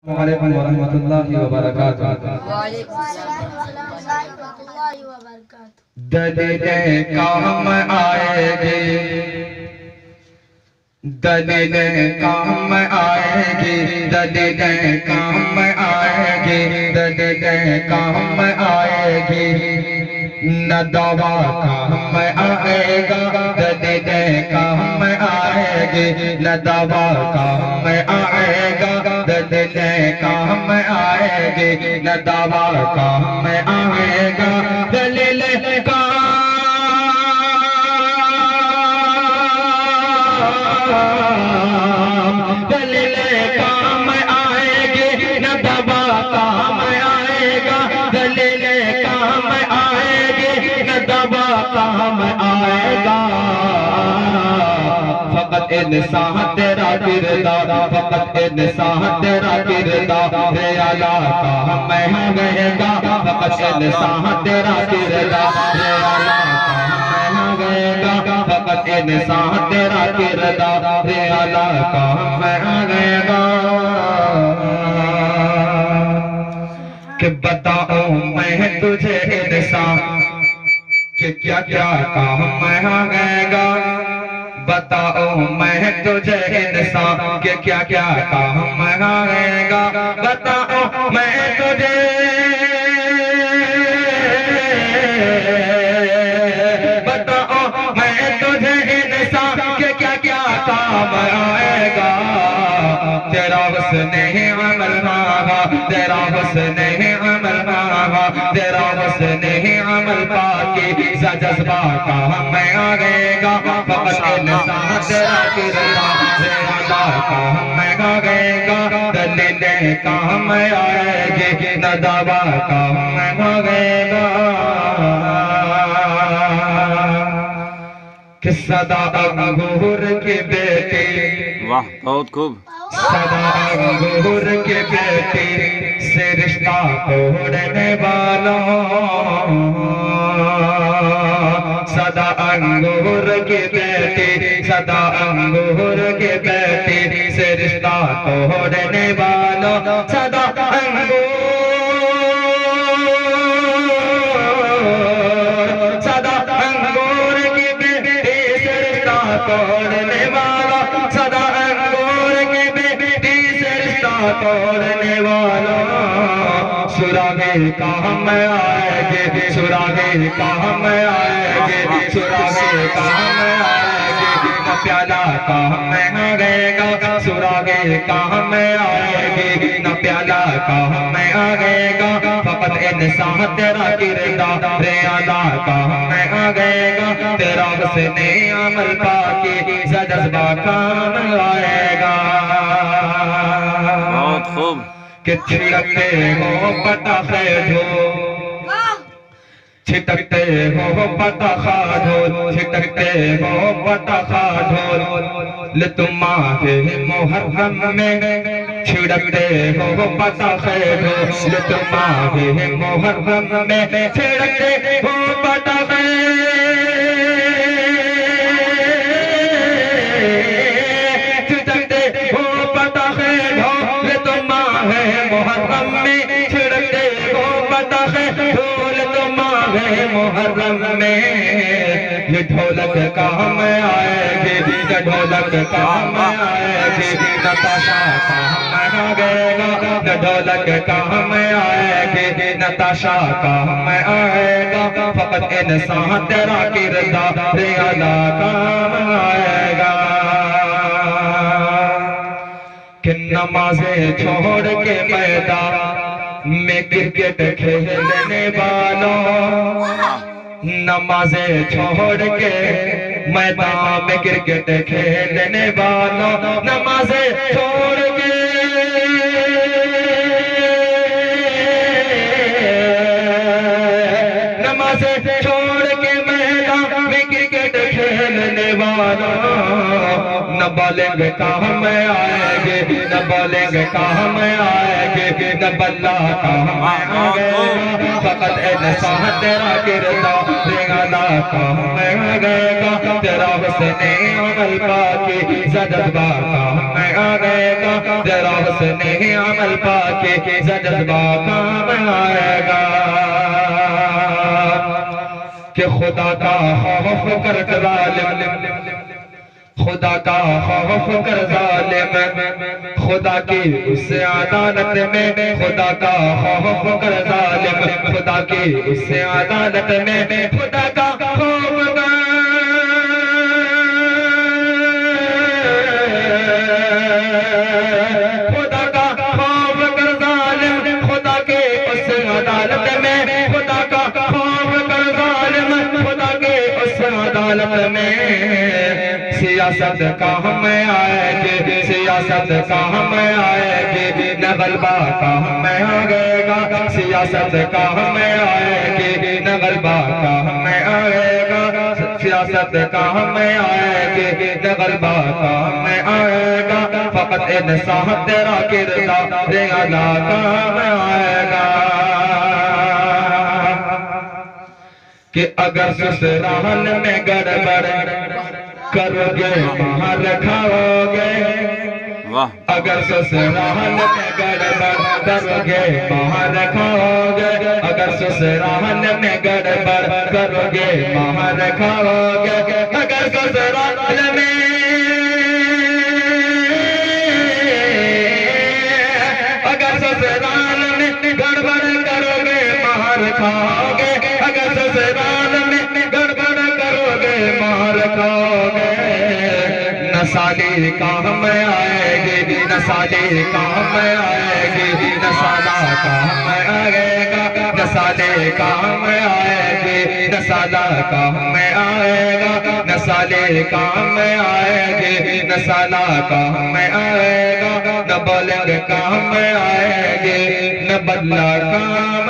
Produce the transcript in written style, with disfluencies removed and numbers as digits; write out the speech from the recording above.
वालेकुम वरहमतुल्लाहि व बरकातुहू। दलीलें काम आएगी, दलीलें काम आएगी, दलीलें काम आएगी, दलीलें काम आएगी, न दवा काम आएगा, दलीलें काम आएगी, न दवा काम आएगा, दलीलें काम आएगी, न दवा काम आएगा, दलीलें काम दलीलें काम आएगी, न दवा काम आएगा, दलीलें काम आएगी, न दवा काम आएगा। फकत इंसान तेरा किरदार, फकत इंसान तेरा किरदार है आला काम आएगा, फकत इंसान तेरा किरदार है आला काम आएगा, फकत इंसान तेरा किरदार है आला काम आएगा। कि बताऊं मैं तुझे इंसान कि क्या क्या काम आएगा, बताओ मैं तुझे इंसान के क्या क्या काम आएगा, बताओ मैं तुझे बताओ मैं तुझे इंसान के क्या क्या काम आएगा। तेरा हुस्न अमल मांगा, तेरा हुस्न अमल मांगा, तेरा हुस्न अमल पाके जज्बा काम आएगा, फकत इंसान तेरा किरदार है आला काम आएगा, दलीलें काम आएगी, न दवा काम आएगा। कि सदा अंगूर की बेटी, वाह बहुत खूब, सदा अंगूर के बेटी से रिश्ता तोड़ने वालों, सदा अंगूर के बेटी, सदा अंगूर के बेटी से रिश्ता तोड़ने वालों, सदा अंगूर, सदा अंगूर की बेटी से रिश्ता तोड़ने वाला, सदा तोड़ने वालों, सुरागे काम आएगे, सुरागे काम आएगे, सुरागे काम आएगे, न प्याला काम आएगा, सुरागे काम आएगी, न प्याला काम आएगा, फकत इंसान तेरा किरदार है आला काम आएगा, तेरा हुस्न अमल पाके जज्बा काम आएगा। बहुत खूब। कि छिड़कते हो पटाखे ढोल, छिटकते हो पटाखा ढोल, छिटकते हो पटाखा ढोल, तुम माहे मुहर्रम में छिड़कते हो पटाखे ढोल, तुम माहे मुहर्रम में छिड़कते हो पटाखे, मुहर्रम में छिड़कते हो पटाखे ढोल, तुम आए मुहर्रम में, ये ढोलक काम आएगी, ये ढोलक काम आएगी, नताशा काम आएगा, न ढोलक काम आएगी, नताशा काम आएगा, फकत इंसान तेरा किरदार है आला काम आएगा। कि नमाज़ें छोड़ के मैदान में क्रिकेट खेलने वालों, नमाज़ें छोड़ के मैदान में क्रिकेट खेलने वालों, नमाज़ें छोड़ के नमाज़ें छोड़ के मैदान में क्रिकेट खेलने वालों, न बोलेंगे काम आएंगे, न बोलेंगे काम आएंगे, न बल्ला काम आएगा। फकत इंसान तेरा किरदार अदा काम आएगा, तेरा हुस्न अमल पाके जज्बा काम आएगा, तेरा हुस्न अमल पाके जज्बा काम आएगा। कि खुदा का खौफ कर जालिम, खुदा का खौफ कर जालिम, खुदा की उस अदालत में, खुदा का खौफ कर जालिम, खुदा की उस अदालत में, खुदा का खौफ कर, खुदा का खौफ कर जालिम, खुदा के उस अदालत में, खुदा का खौफ कर जालिम, खुदा के उस अदालत में। सियासत का हम आएंगे, सियासत का हम आएंगे, न गलबा का हम आएगा, सियासत का हम आएंगे, न गलबा का हम आएगा, सियासत का हम आएंगे, न गलबा का हम आएगा। फकत इंसान तेरा किरदार अदा काम आएगा। कि अगर ससुराल में गड़बड़ करोगे बाहर खाओगे, अगर ससुराल में गड़बड़ करोगे बाहर खाओगे, अगर ससुराल में गड़बड़ करोगे बाहर खाओगे, अगर ससुराल में, अगर ससुराल में गड़बड़ करोगे बाहर खाओगे, अगर ससुराल में गड़बड़ करोगे बाहर खाओगे। नसाली काम आएगी, नसाली काम आएगी, नसाला काम आएगा, नसाले काम आएगी, नसाला काम आएगा, नसाले काम आएगी, नसाला काम आएगा, न बोलेंगे काम आएगी, न बदला काम